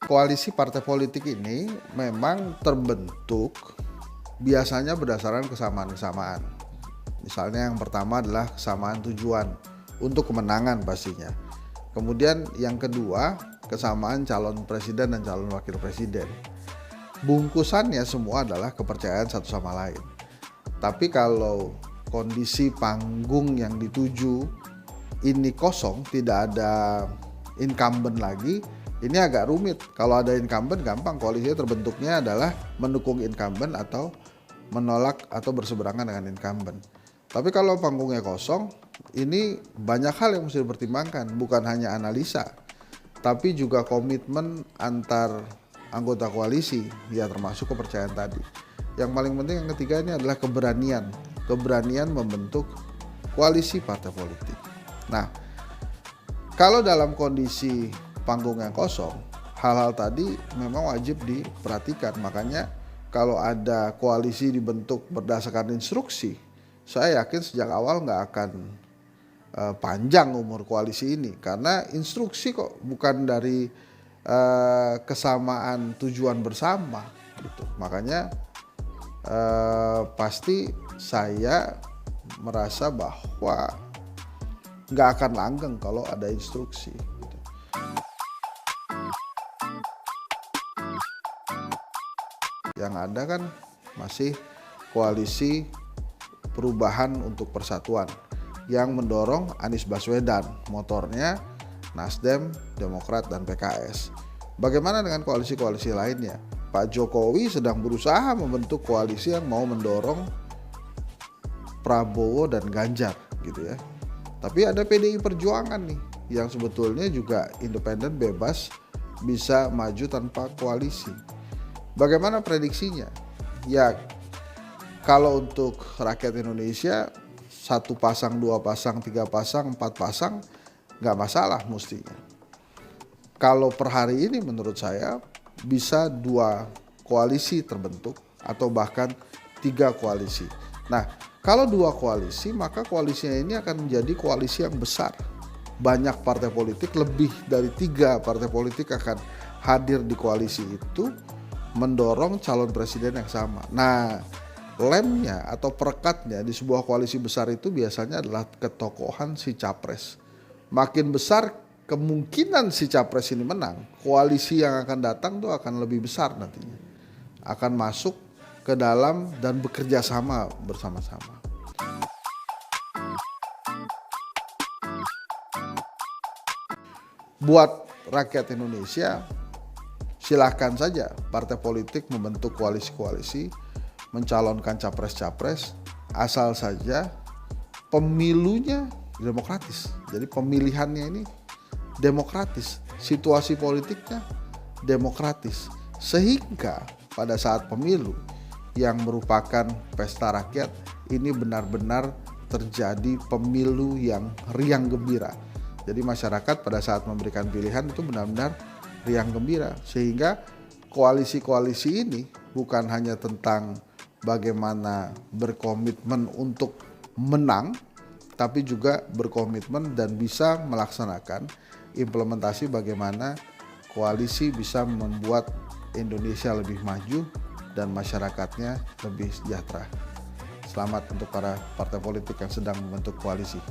Koalisi partai politik ini memang terbentuk biasanya berdasarkan kesamaan-kesamaan. Misalnya yang pertama adalah kesamaan tujuan untuk kemenangan pastinya. Kemudian yang kedua, kesamaan calon presiden dan calon wakil presiden. Bungkusannya semua adalah kepercayaan satu sama lain. Tapi kalau kondisi panggung yang dituju ini kosong, tidak ada incumbent lagi, ini agak rumit. Kalau ada incumbent gampang, koalisinya terbentuknya adalah mendukung incumbent atau menolak atau berseberangan dengan incumbent. Tapi kalau panggungnya kosong, ini banyak hal yang mesti dipertimbangkan, bukan hanya analisa, tapi juga komitmen antar anggota koalisi, ya termasuk kepercayaan tadi. Yang paling penting yang ketiga ini adalah keberanian membentuk koalisi partai politik. Nah, kalau dalam kondisi panggung yang kosong, hal-hal tadi memang wajib diperhatikan. Makanya kalau ada koalisi dibentuk berdasarkan instruksi, saya yakin sejak awal nggak akan panjang umur koalisi ini, karena instruksi kok, bukan dari kesamaan tujuan bersama gitu. Makanya pasti saya merasa bahwa nggak akan langgeng kalau ada instruksi gitu. Yang ada kan masih koalisi perubahan untuk persatuan yang mendorong Anies Baswedan, motornya Nasdem, Demokrat, dan PKS. Bagaimana dengan koalisi-koalisi lainnya? Pak Jokowi sedang berusaha membentuk koalisi yang mau mendorong Prabowo dan Ganjar gitu ya. Tapi ada PDI Perjuangan nih yang sebetulnya juga independen, bebas, bisa maju tanpa koalisi. Bagaimana prediksinya? Ya kalau untuk rakyat Indonesia, 1 pasang, 2 pasang, 3 pasang, 4 pasang nggak masalah mestinya. Kalau per hari ini menurut saya bisa 2 koalisi terbentuk atau bahkan 3 koalisi. Nah, kalau 2 koalisi, maka koalisinya ini akan menjadi koalisi yang besar. Banyak partai politik, lebih dari 3 partai politik akan hadir di koalisi itu mendorong calon presiden yang sama. Nah, lemnya atau perekatnya di sebuah koalisi besar itu biasanya adalah ketokohan si capres. Makin besar kemungkinan si capres ini menang, koalisi yang akan datang tuh akan lebih besar nantinya. Akan masuk ke dalam dan bekerja sama bersama-sama. Buat rakyat Indonesia, silahkan saja partai politik membentuk koalisi-koalisi, mencalonkan capres-capres, asal saja pemilunya demokratis. Jadi pemilihannya ini demokratis, situasi politiknya demokratis. Sehingga pada saat pemilu yang merupakan pesta rakyat, ini benar-benar terjadi pemilu yang riang gembira. Jadi masyarakat pada saat memberikan pilihan itu benar-benar riang gembira. Sehingga koalisi-koalisi ini bukan hanya tentang bagaimana berkomitmen untuk menang, tapi juga berkomitmen dan bisa melaksanakan implementasi bagaimana koalisi bisa membuat Indonesia lebih maju dan masyarakatnya lebih sejahtera. Selamat untuk para partai politik yang sedang membentuk koalisi.